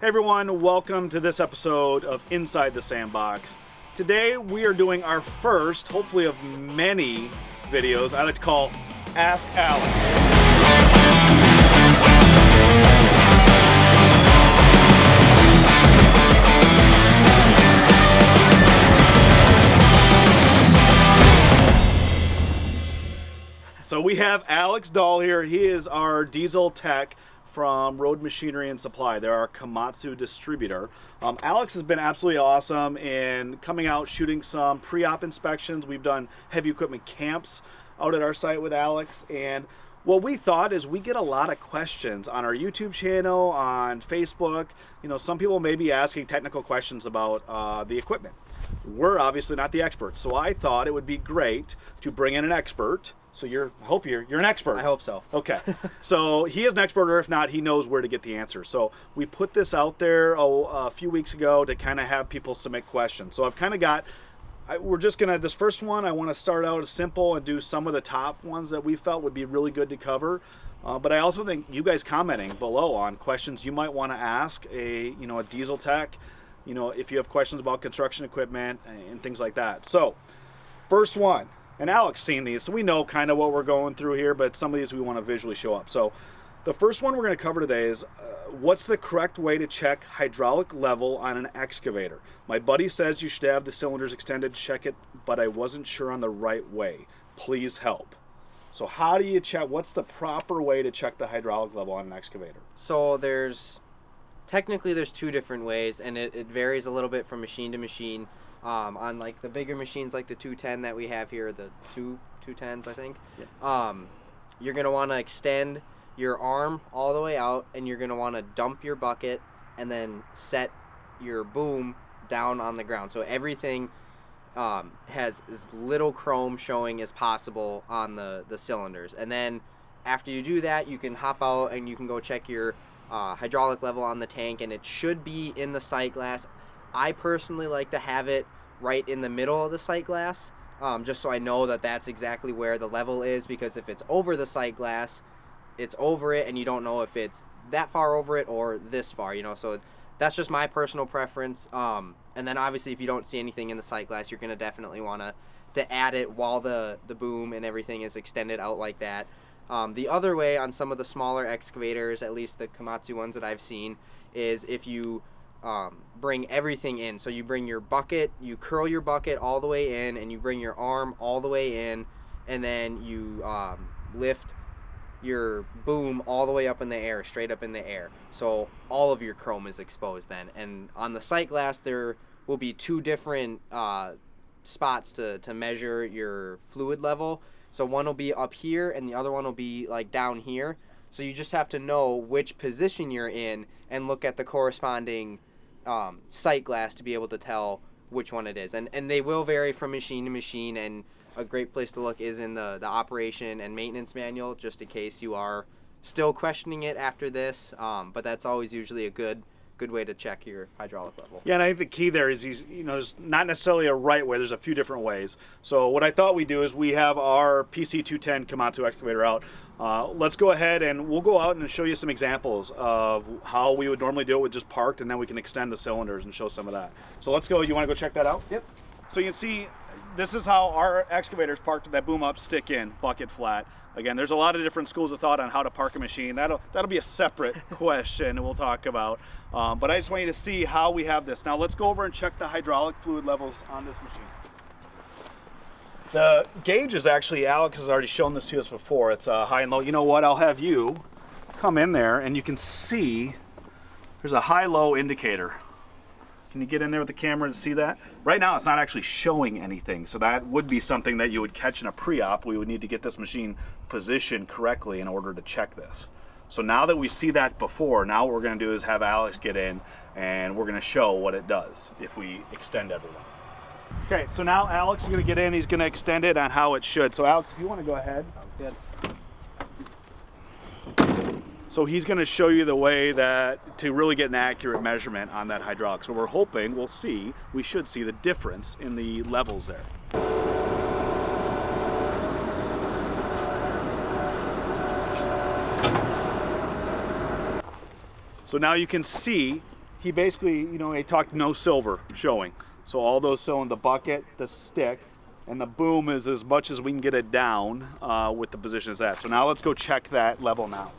Hey everyone, welcome to this episode of Inside the Sandbox. Today we are doing our first, hopefully of many videos, I like to call Ask Alex. So we have Alex Dahl here. He is our diesel tech from Road Machinery and Supply. They're our Komatsu distributor. Alex has been absolutely awesome in coming out, shooting some pre-op inspections. We've done heavy equipment camps out at our site with Alex. And what we thought is we get a lot of questions on our YouTube channel, on Facebook. You know, some people may be asking technical questions about the equipment. We're obviously not the experts, so I thought it would be great to bring in an expert. So I hope you're an expert. I hope so. Okay. So he is an expert, or if not, he knows where to get the answer. So we put this out there a few weeks ago to kind of have people submit questions. So I've kind of got, we're just going to, this first one, I want to start out as simple and do some of the top ones that we felt would be really good to cover. But I also think you guys commenting below on questions you might want to ask a diesel tech, if you have questions about construction equipment and things like that. So first one. And Alex seen these, so we know kind of what we're going through here, but some of these we want to visually show up. So the first one we're going to cover today is what's the correct way to check hydraulic level on an excavator? My buddy says you should have the cylinders extended to check it, but I wasn't sure on the right way. Please help. So how do you check, what's the proper way to check the hydraulic level on an excavator? So technically there's two different ways, and it varies a little bit from machine to machine. On like the bigger machines like the 210 that we have here, the 210s I think, yeah. You're going to want to extend your arm all the way out, and you're going to want to dump your bucket and then set your boom down on the ground. So everything has as little chrome showing as possible on the cylinders. And then after you do that, you can hop out and you can go check your hydraulic level on the tank, and it should be in the sight glass. I personally like to have it right in the middle of the sight glass, just so I know that that's exactly where the level is, because if it's over the sight glass, it's over it, and you don't know if it's that far over it or this far, so that's just my personal preference. And then obviously if you don't see anything in the sight glass, you're going to definitely want to add it while the boom and everything is extended out like that. The other way on some of the smaller excavators, at least the Komatsu ones that I've seen, is if you bring everything in. So you bring your bucket, you curl your bucket all the way in, and you bring your arm all the way in, and then you lift your boom all the way up in the air, straight up in the air. So all of your chrome is exposed then. And on the sight glass, there will be two different spots to measure your fluid level. So one will be up here, and the other one will be like down here. So you just have to know which position you're in and look at the corresponding sight glass to be able to tell which one it is. And they will vary from machine to machine, and a great place to look is in the operation and maintenance manual, just in case you are still questioning it after this. But that's always usually a good way to check your hydraulic level. Yeah, and I think the key there is there's not necessarily a right way. There's a few different ways. So what I thought we'd do is we have our PC-210 Komatsu excavator out. Let's go ahead and we'll go out and show you some examples of how we would normally do it with just parked, and then we can extend the cylinders and show some of that. So let's go. You want to go check that out? Yep. So you can see this is how our excavator's parked with that boom up, stick in, bucket flat. Again, there's a lot of different schools of thought on how to park a machine. That'll be a separate question we'll talk about. But I just want you to see how we have this. Now let's go over and check the hydraulic fluid levels on this machine. The gauge is actually, Alex has already shown this to us before. It's high and low. You know what? I'll have you come in there and you can see there's a high-low indicator. Can you get in there with the camera and see that? Right now it's not actually showing anything, so that would be something that you would catch in a pre-op. We would need to get this machine positioned correctly in order to check this. So now that we see that before, now what we're going to do is have Alex get in and we're going to show what it does if we extend everyone. Okay, so now Alex is going to get in. He's going to extend it on how it should. So Alex, if you want to go ahead. Sounds good. So he's going to show you the way that to really get an accurate measurement on that hydraulic. So we're hoping we should see the difference in the levels there. So now you can see he basically, he talked no silver showing. So all those cylinders, the bucket, the stick, and the boom is as much as we can get it down with the position it's at. So now let's go check that level now.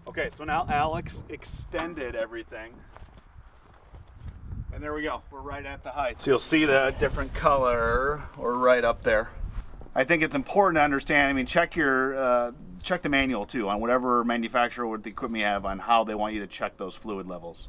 Okay, so now Alex extended everything. And there we go, we're right at the height. So you'll see the different color, or right up there. I think it's important to understand, I mean, check the manual too, on whatever manufacturer with the equipment you have, on how they want you to check those fluid levels.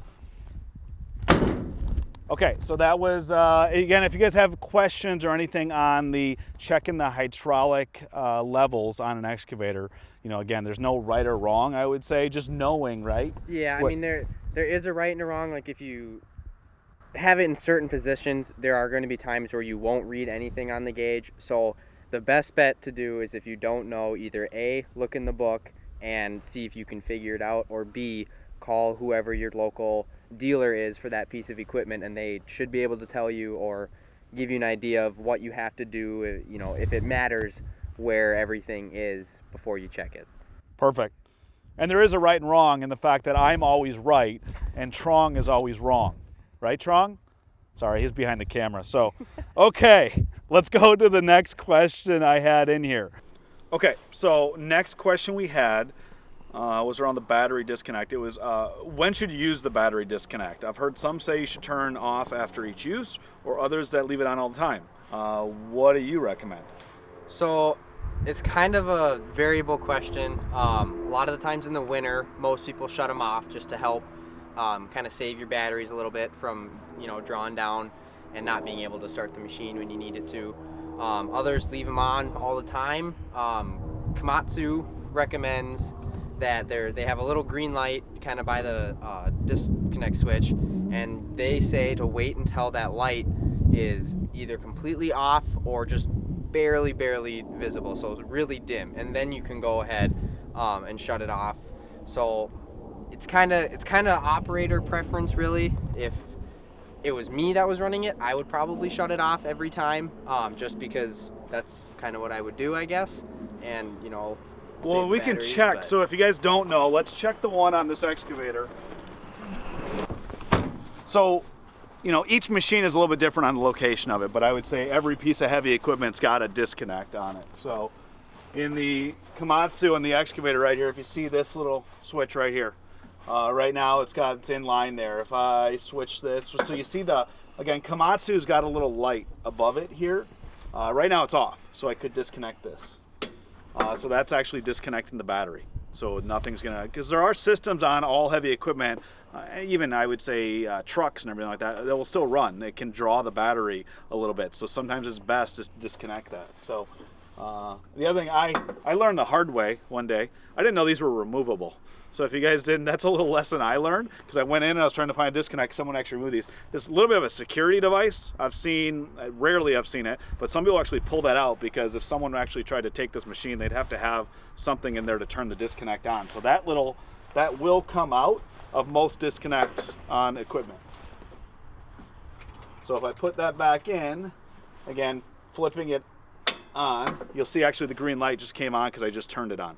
Okay, so that was, again, if you guys have questions or anything on the checking the hydraulic levels on an excavator, again, there's no right or wrong, I would say, just knowing, right? Yeah, I mean, there is a right and a wrong. Like, if you have it in certain positions, there are going to be times where you won't read anything on the gauge. So the best bet to do is, if you don't know, either A, look in the book and see if you can figure it out, or B, call whoever your local dealer is for that piece of equipment, and they should be able to tell you or give you an idea of what you have to do, if it matters where everything is before you check it. Perfect. And there is a right and wrong in the fact that I'm always right and Trong is always wrong. Right, Trong? Sorry, he's behind the camera. So, okay, let's go to the next question I had in here. Okay, so next question we had was around the battery disconnect. It was, when should you use the battery disconnect? I've heard some say you should turn off after each use, or others that leave it on all the time. What do you recommend? So it's kind of a variable question. A lot of the times in the winter, most people shut them off just to help kind of save your batteries a little bit from, drawing down and not being able to start the machine when you need it to. Others leave them on all the time. Komatsu recommends that they have a little green light kind of by the disconnect switch, and they say to wait until that light is either completely off or just barely visible, so it's really dim, and then you can go ahead and shut it off. So it's kind of operator preference, really. If it was me that was running it, I would probably shut it off every time, just because that's kind of what I would do, I guess. And well, we can check. But... So if you guys don't know, let's check the one on this excavator. So, each machine is a little bit different on the location of it, but I would say every piece of heavy equipment's got a disconnect on it. So in the Komatsu and the excavator right here, if you see this little switch right here, right now it's in line there. If I switch this, so you see again, Komatsu's got a little light above it here. Right now it's off, so I could disconnect this. So that's actually disconnecting the battery. So nothing's because there are systems on all heavy equipment, even I would say trucks and everything like that will still run. It can draw the battery a little bit. So sometimes it's best to disconnect that. So the other thing I learned the hard way one day, I didn't know these were removable. So if you guys didn't, that's a little lesson I learned, because I went in and I was trying to find a disconnect. Someone actually removed these. This is a little bit of a security device. Rarely I've seen it, but some people actually pull that out, because if someone actually tried to take this machine, they'd have to have something in there to turn the disconnect on. So that will come out of most disconnects on equipment. So if I put that back in, again, flipping it on, you'll see actually the green light just came on because I just turned it on.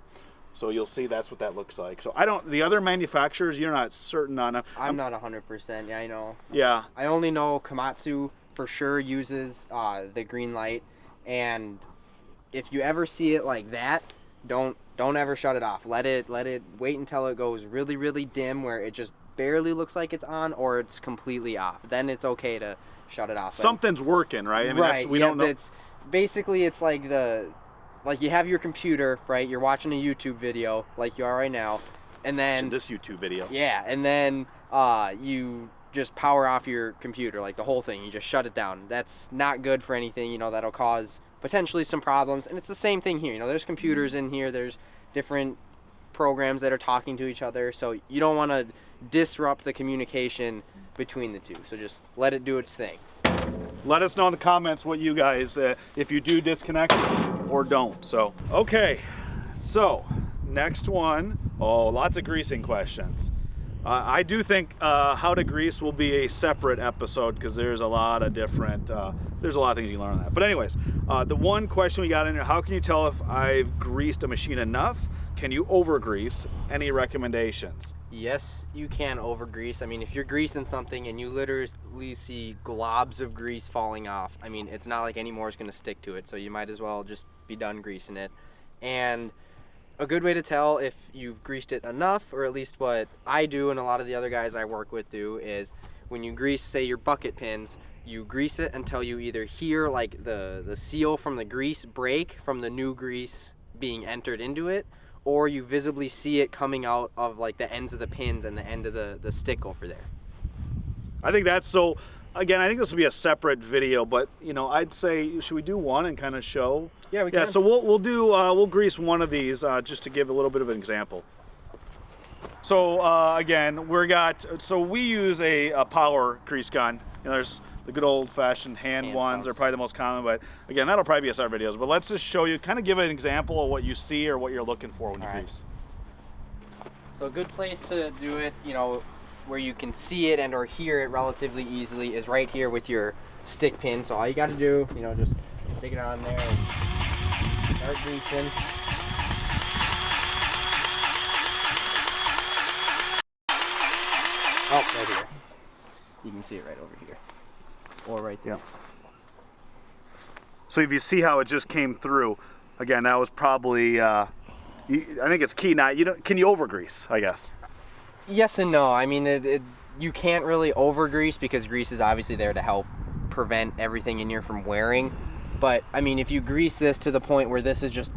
So you'll see that's what that looks like. So the other manufacturers, you're not certain on. I'm not 100%, yeah, I know. Yeah. I only know Komatsu for sure uses the green light, and if you ever see it like that, don't ever shut it off. Let it wait until it goes really dim, where it just barely looks like it's on, or it's completely off. Then it's okay to shut it off. Something's working, right? I mean, right. We don't know. It's like you have your computer, right? You're watching a YouTube video like you are right now, and then this YouTube video. Yeah, and then you just power off your computer, like the whole thing. You just shut it down. That's not good for anything. That'll cause potentially some problems. And it's the same thing here. There's computers in here. There's different programs that are talking to each other. So you don't want to disrupt the communication between the two. So just let it do its thing. Let us know in the comments what you guys, if you do disconnect or don't. So, okay. So, next one. Oh, lots of greasing questions. I do think how to grease will be a separate episode, because there's a lot of different, there's a lot of things you can learn on that. But anyways, the one question we got in here, how can you tell if I've greased a machine enough can you over-grease? Any recommendations? Yes, you can over grease. I mean, if you're greasing something and you literally see globs of grease falling off, I mean, it's not like any more is going to stick to it. So you might as well just be done greasing it. And a good way to tell if you've greased it enough, or at least what I do and a lot of the other guys I work with do, is when you grease, say, your bucket pins, you grease it until you either hear like the seal from the grease break from the new grease being entered into it, or you visibly see it coming out of like the ends of the pins and the end of the stick over there. I think that's so. Again, I think this will be a separate video, but you know, I'd say, should we do one and kind of show? Yeah, we can. Yeah, so we'll grease one of these just to give a little bit of an example. So again, we use a power grease gun. You know, there's the good old-fashioned hand ones are probably the most common, but again, that'll probably be a separate videos. But let's just show you, kind of give an example of what you see or what you're looking for when you grease. So a good place to do it, you know, where you can see it and or hear it relatively easily is right here with your stick pin. So all you got to do, you know, just stick it on there and start greasing. Oh, right here. You can see it right over here. Or right there. Yeah. So if you see how it just came through, again, that was probably, I think it's key not, can you over grease, I guess? Yes and no. I mean, you can't really over grease because grease is obviously there to help prevent everything in here from wearing. But I mean, if you grease this to the point where this is just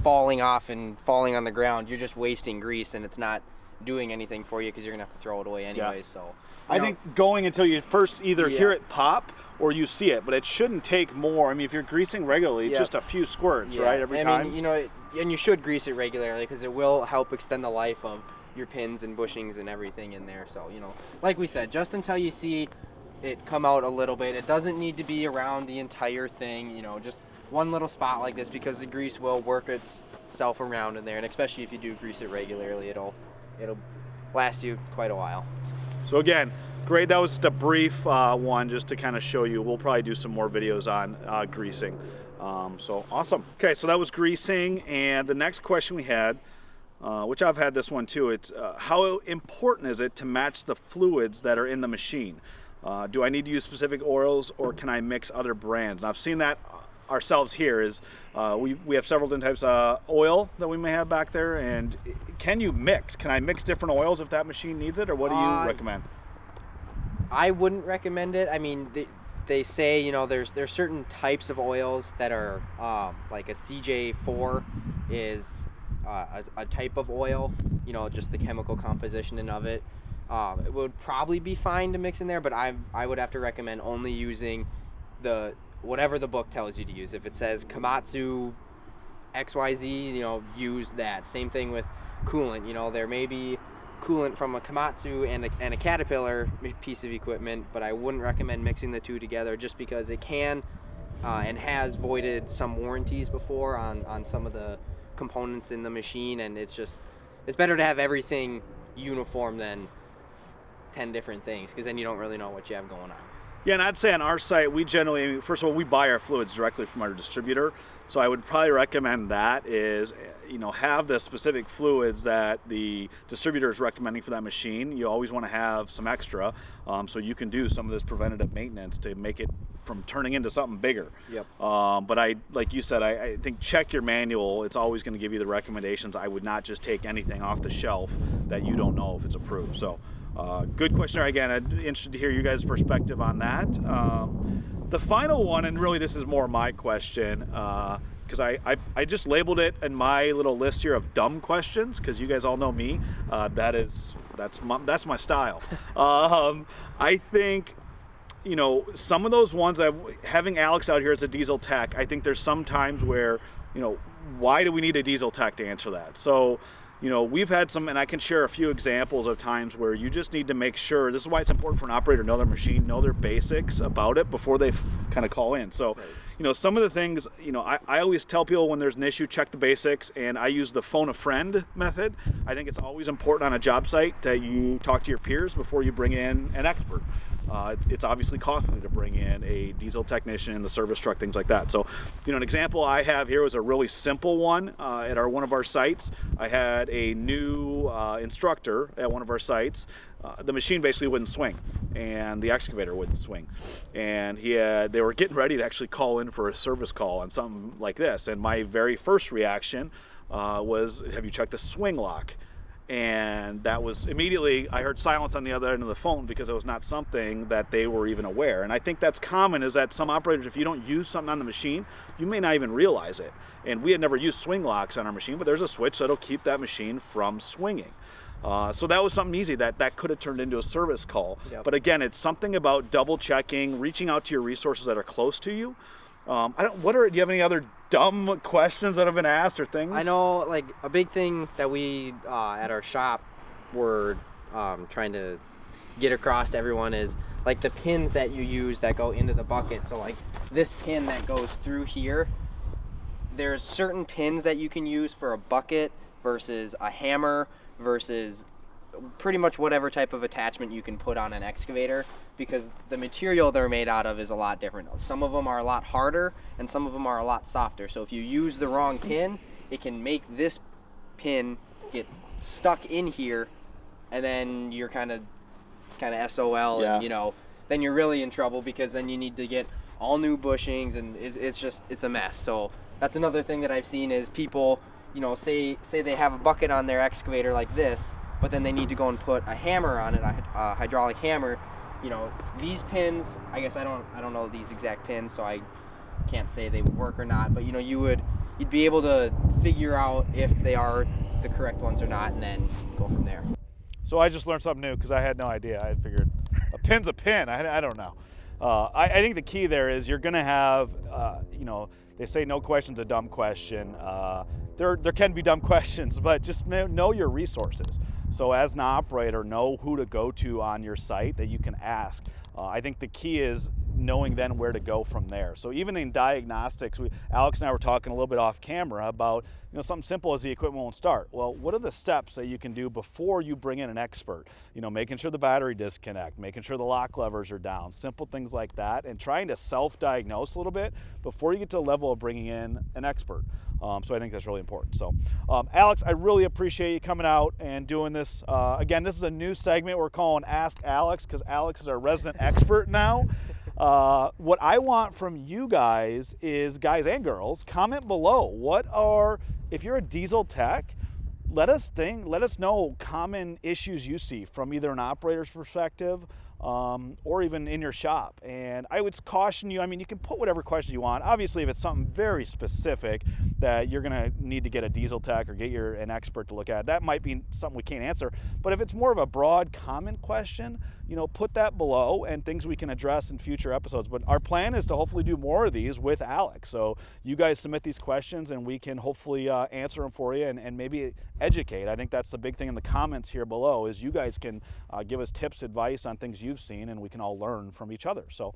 falling off and falling on the ground, you're just wasting grease and it's not doing anything for you because you're gonna have to throw it away anyway. Yeah. So I think going until you first either hear it pop or you see it, but it shouldn't take more. I mean, if you're greasing regularly, it's just a few squirts, right, every time? I mean, you know, and you should grease it regularly because it will help extend the life of your pins and bushings and everything in there. So, you know, like we said, just until you see it come out a little bit. It doesn't need to be around the entire thing, you know, just one little spot like this because the grease will work itself around in there, and especially if you do grease it regularly, it'll last you quite a while. So again, great. That was just a brief one just to kind of show you. We'll probably do some more videos on greasing. So awesome. Okay, so that was greasing, and the next question we had, which I've had this one too, it's how important is it to match the fluids that are in the machine? Do I need to use specific oils or can I mix other brands? And I've seen that ourselves here is we have several different types of oil that we may have back there, and can you mix? Can I mix different oils if that machine needs it, or what do you recommend? I wouldn't recommend it. I mean, they say, you know, there's certain types of oils that are like a CJ4 is a type of oil, you know, just the chemical composition of it. It would probably be fine to mix in there, but I would have to recommend only using whatever the book tells you to use. If it says Komatsu XYZ, you know, use that. Same thing with coolant. You know, there may be coolant from a Komatsu and a Caterpillar piece of equipment, but I wouldn't recommend mixing the two together just because it can and has voided some warranties before on some of the components in the machine, and it's better to have everything uniform than 10 different things, because then you don't really know what you have going on. Yeah, and I'd say on our site, we generally, first of all, we buy our fluids directly from our distributor. So I would probably recommend that is, you know, have the specific fluids that the distributor is recommending for that machine. You always want to have some extra so you can do some of this preventative maintenance to make it from turning into something bigger. Yep. But like you said, I think check your manual. It's always going to give you the recommendations. I would not just take anything off the shelf that you don't know if it's approved. So good question. Again, I'm interested to hear you guys' perspective on that. The final one, and really this is more my question, because I just labeled it in my little list here of dumb questions, because you guys all know me. That's my style. I think, you know, some of those ones, having Alex out here as a diesel tech, I think there's some times where, you know, why do we need a diesel tech to answer that? So, you know, we've had some, and I can share a few examples of times where you just need to make sure, this is why it's important for an operator to know their machine, know their basics about it before they kind of call in. So, you know, some of the things, you know, I always tell people when there's an issue, check the basics, and I use the phone a friend method. I think it's always important on a job site that you talk to your peers before you bring in an expert. it's obviously costly to bring in a diesel technician, the service truck, things like that. So, an example I have here was a really simple one at one of our sites. I had a new instructor at one of our sites. The machine basically wouldn't swing, and the excavator wouldn't swing, and they were getting ready to actually call in for a service call on something like this. And my very first reaction was, "Have you checked the swing lock?" And that was immediately, I heard silence on the other end of the phone, because it was not something that they were even aware. And I think that's common, is that some operators, if you don't use something on the machine, you may not even realize it. And we had never used swing locks on our machine, but there's a switch that'll keep that machine from swinging. So that was something easy that could have turned into a service call. Yep. But again, it's something about double checking, reaching out to your resources that are close to you. Do you have any other dumb questions that have been asked or things? I know, like, a big thing that we at our shop were trying to get across to everyone is, like, the pins that you use that go into the bucket. So, like, this pin that goes through here, there's certain pins that you can use for a bucket versus a hammer versus pretty much whatever type of attachment you can put on an excavator, because the material they're made out of is a lot different. Some of them are a lot harder and some of them are a lot softer. So if you use the wrong pin, it can make this pin get stuck in here, and then you're kind of SOL. Yeah. And then you're really in trouble, because then you need to get all new bushings, and it's a mess. So that's another thing that I've seen is people, say they have a bucket on their excavator like this, but then they need to go and put a hammer on it, a hydraulic hammer. These pins, I guess I don't know these exact pins, so I can't say they would work or not, but you'd be able to figure out if they are the correct ones or not, and then go from there. So I just learned something new, because I had no idea. I figured a pin's a pin. I don't know. I think the key there is you're going to have, they say no question's a dumb question. There can be dumb questions, but just know your resources. So as an operator, know who to go to on your site that you can ask. I think the key is knowing then where to go from there. So even in diagnostics, Alex and I were talking a little bit off camera about something simple as the equipment won't start. Well, what are the steps that you can do before you bring in an expert? Making sure the battery disconnect, making sure the lock levers are down, simple things like that, and trying to self-diagnose a little bit before you get to the level of bringing in an expert. So I think that's really important. So Alex, I really appreciate you coming out and doing this. Again, this is a new segment we're calling Ask Alex, because Alex is our resident expert now. What I want from you guys is, guys and girls, comment below. If you're a diesel tech, let us know common issues you see from either an operator's perspective or even in your shop. And I would caution you, you can put whatever questions you want. Obviously, if it's something very specific that you're gonna need to get a diesel tech or get an expert to look at, that might be something we can't answer. But if it's more of a broad common question, put that below, and things we can address in future episodes. But our plan is to hopefully do more of these with Alex. So you guys submit these questions and we can hopefully answer them for you and maybe educate. I think that's the big thing in the comments here below, is you guys can give us tips, advice on things you've seen, and we can all learn from each other. So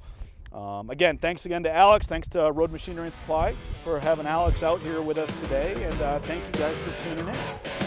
again, thanks again to Alex. Thanks to Road Machinery and Supply for having Alex out here with us today. And thank you guys for tuning in.